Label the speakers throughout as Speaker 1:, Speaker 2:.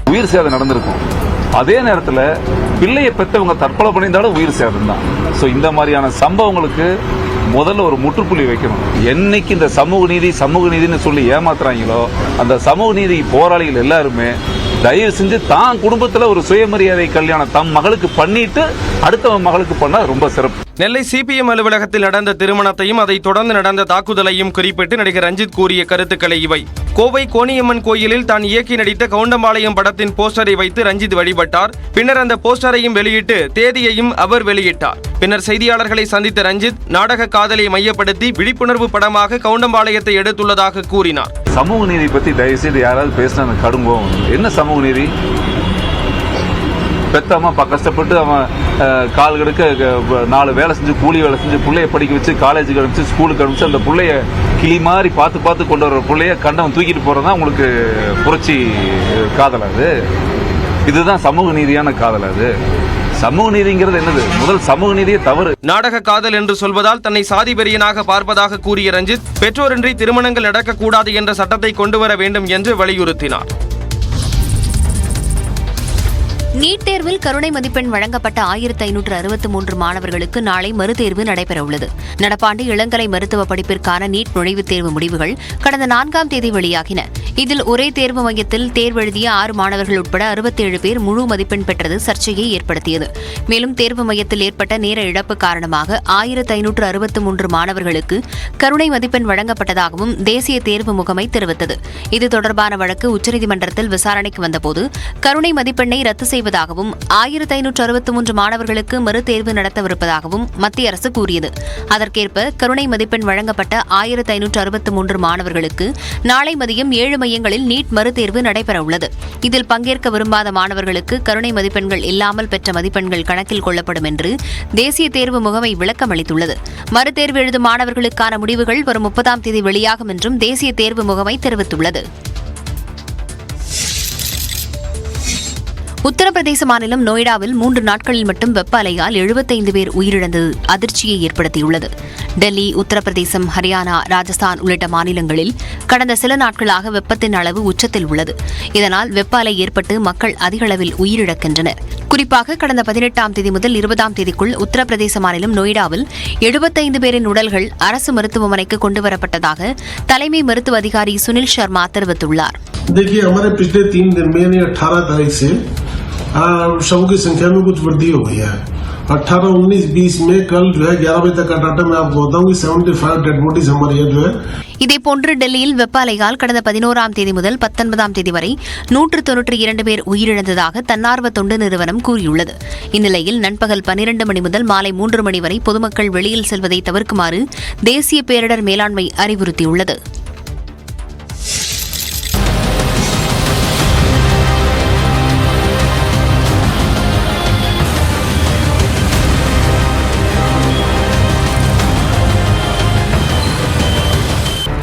Speaker 1: உயிர் சேதம் நடந்திருக்கும். அதே நேரத்தில் பிள்ளையை பெற்றவங்க தற்கொலை பண்ணியிருந்தாலும் உயிர் சேதம் தான். ஸோ இந்த மாதிரியான சம்பவங்களுக்கு முதல்ல ஒரு முற்றுப்புள்ளி வைக்கணும். என்னைக்கு இந்த சமூக நீதினு சொல்லி ஏமாத்துறாங்களோ அந்த சமூக நீதி போராளிகள் எல்லாருமே தயவு செஞ்சு தான் குடும்பத்தில் ஒரு சுயமரியாதை கல்யாணம் தம் மகளுக்கு பண்ணிட்டு அடுத்தவன் மகளுக்கு பண்ணா ரொம்ப சிறப்பு.
Speaker 2: நெல்லை சிபிஎம் அலுவலகத்தில் நடந்த திருமணத்தையும் அதை தொடர்ந்து நடந்த தாக்குதலையும் குறிப்பிட்டு நடிகர் ரஞ்சித் கூறிய கருத்துக்களை இவை. கோவை கோணியம்மன் கோயிலில் தான் இயக்கி நடித்த கவுண்டம்பாளையம் படத்தின் போஸ்டரை வைத்து ரஞ்சித் வழிபட்டார். பின்னர் அந்த போஸ்டரையும் வெளியிட்டு தேதியையும் அவர் வெளியிட்டார். பின்னர் செய்தியாளர்களை சந்தித்த ரஞ்சித் நாடக காதலை மையப்படுத்தி விழிப்புணர்வு படமாக கவுண்டம்பாளையத்தை எடுத்துள்ளதாக கூறினார்.
Speaker 1: சமூக நீதி பத்தி தயவு செய்து யாராவது பேசினா கடுங்கோம். என்ன சமூக நீதி? பெத்த அம்மா கஷ்டப்பட்டு அவன் கால் கெடுக்க 4 வேலை செஞ்சு கூலி வேலை செஞ்சு பிள்ளைய படிக்க வச்சு காலேஜுக்கு அனுப்பிச்சு ஸ்கூலுக்கு அனுப்பிச்சு அந்த பிள்ளைய கிளி மாதிரி பார்த்து கொண்டு வர பிள்ளைய கண்டவன் தூக்கிட்டு போறதுதான் உங்களுக்கு புரட்சி காதல். அது இதுதான் சமூக நீதியான காதல். அது சமூக நீதிங்கிறது என்னது? முதல் சமூக நீதியே தவறு.
Speaker 2: நாடக காதல் என்று சொல்வதால் தன்னை சாதி வெறியனாக பார்ப்பதாக கூறிய ரஞ்சித் பெற்றோரின்றி திருமணங்கள் நடக்கக்கூடாது என்ற சட்டத்தை கொண்டுவர வேண்டும் என்று வலியுறுத்தினார்.
Speaker 3: நீட் தேர்வில் கருணை மதிப்பெண் வழங்கப்பட்ட 1563 மாணவர்களுக்கு நாளை மறுதேர்வு நடைபெறவுள்ளது. நடப்பாண்டு இளங்கலை மருத்துவ படிப்பிற்கான நீட் நுழைவுத் தேர்வு முடிவுகள் கடந்த 4ஆம் தேதி வெளியாகின. இதில் ஒரே தேர்வு மையத்தில் தேர்வெழுதிய 6 மாணவர்கள் உட்பட 67 பேர் முழு மதிப்பெண் பெற்றது சர்ச்சையை ஏற்படுத்தியது. மேலும் தேர்வு மையத்தில் ஏற்பட்ட நேர இழப்பு காரணமாக 1563 மாணவர்களுக்கு கருணை மதிப்பெண் வழங்கப்பட்டதாகவும் தேசிய தேர்வு முகமை தெரிவித்தது. இது தொடர்பான வழக்கு உச்சநீதிமன்றத்தில் விசாரணைக்கு வந்தபோது கருணை மதிப்பெண்ணை ரத்து செய்வதாகவும் 1563 மாணவர்களுக்கு மறுதேர்வு நடத்தவிருப்பதாகவும் மத்திய அரசு கூறியது. அதற்கேற்ப கருணை மதிப்பெண் வழங்கப்பட்ட 1563 மாணவர்களுக்கு நாளை மதியம் 7 மையங்களில் நீட் மறுதேர்வு நடைபெறவுள்ளது. இதில் பங்கேற்க விரும்பாத மாணவர்களுக்கு கருணை மதிப்பெண்கள் இல்லாமல் பெற்ற மதிப்பெண்கள் கணக்கில் கொள்ளப்படும் என்று தேசிய தேர்வு முகமை விளக்கம் அளித்துள்ளது. மறுதேர்வு எழுதும் மாணவர்களுக்கான முடிவுகள் வரும் 30ஆம் தேதி வெளியாகும் என்றும் தேசிய தேர்வு முகமை தெரிவித்துள்ளது. உத்தரப்பிரதேச மாநிலம் நொய்டாவில் 3 நாட்களில் மட்டும் வெப்ப அலையால் 75 பேர் உயிரிழந்தது அதிர்ச்சியை ஏற்படுத்தியுள்ளது. டெல்லி, உத்தரப்பிரதேசம், ஹரியானா, ராஜஸ்தான் உள்ளிட்ட மாநிலங்களில் கடந்த சில நாட்களாக வெப்பத்தின் அளவு உச்சத்தில் உள்ளது. இதனால் வெப்ப அலை ஏற்பட்டு மக்கள் அதிக அளவில் உயிரிழக்கின்றனர். குறிப்பாக கடந்த 18ஆம் தேதி முதல் 20ஆம் தேதிக்குள் உத்தரப்பிரதேச மாநிலம் நொய்டாவில் 75 பேரின் உடல்கள் அரசு மருத்துவமனைக்கு கொண்டுவரப்பட்டதாக தலைமை மருத்துவ அதிகாரி சுனில் சர்மா தெரிவித்துள்ளார்.
Speaker 4: शवों की संख्या में कुछ वृद्धि हो गई है. 18, 19, 20 में कल जो है 11 बजे तक का डाटा मैं आपको बताऊं कि 75 डेड बॉडीज हमारे यहाँ जो है.
Speaker 3: இதேபோன்று டெல்லியில் வெப்ப அலையால் கடந்த 11ஆம் தேதி முதல் 19ஆம் தேதி வரை 192 பேர் உயிரிழந்ததாக தன்னார்வ தொண்டு நிறுவனம் கூறியுள்ளது. இந்நிலையில் நண்பகல் 12 மணி முதல் மாலை 3 மணி வரை பொதுமக்கள் வெளியில் செல்வதை தவிர்க்குமாறு தேசிய பேரிடர் மேலாண்மை அறிவுறுத்தியுள்ளது.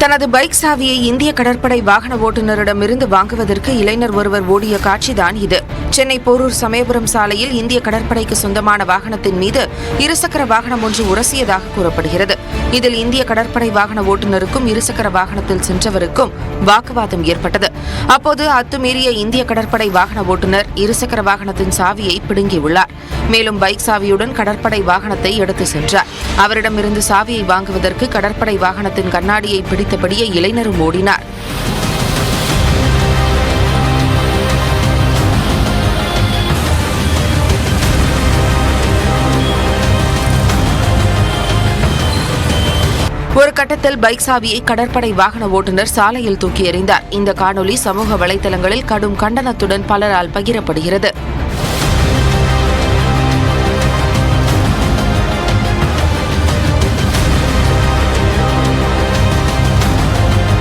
Speaker 5: தனது பைக் சாவியை இந்திய கடற்படை வாகன ஓட்டுநரிடமிருந்து வாங்குவதற்கு இளைஞர் ஒருவர் ஓடிய காட்சிதான் இது. சென்னை போரூர் சமயபுரம் சாலையில் இந்திய கடற்படைக்கு சொந்தமான வாகனத்தின் மீது இருசக்கர வாகனம் ஒன்று உரசியதாக கூறப்படுகிறது. இதில் இந்திய கடற்படை வாகன ஓட்டுநருக்கும் இருசக்கர வாகனத்தில் சென்றவருக்கும் வாக்குவாதம் ஏற்பட்டது. அப்போது அத்துமீறிய இந்திய கடற்படை வாகன ஓட்டுநர் இருசக்கர வாகனத்தின் சாவியை பிடுங்கியுள்ளார். மேலும் பைக் சாவியுடன் கடற்படை வாகனத்தை எடுத்து சென்றார். அவரிடமிருந்து சாவியை வாங்குவதற்கு கடற்படை வாகனத்தின் கண்ணாடியை பிடித்தபடியே இளைஞரும் ஓடினார். ஒரு கட்டத்தில் பைக் சாவியை கடற்படை வாகன ஓட்டுநர் சாலையில் தூக்கி எறிந்தார். இந்த காணொலி சமூக வலைதளங்களில் கடும் கண்டனத்துடன் பலரால் பகிரப்படுகிறது.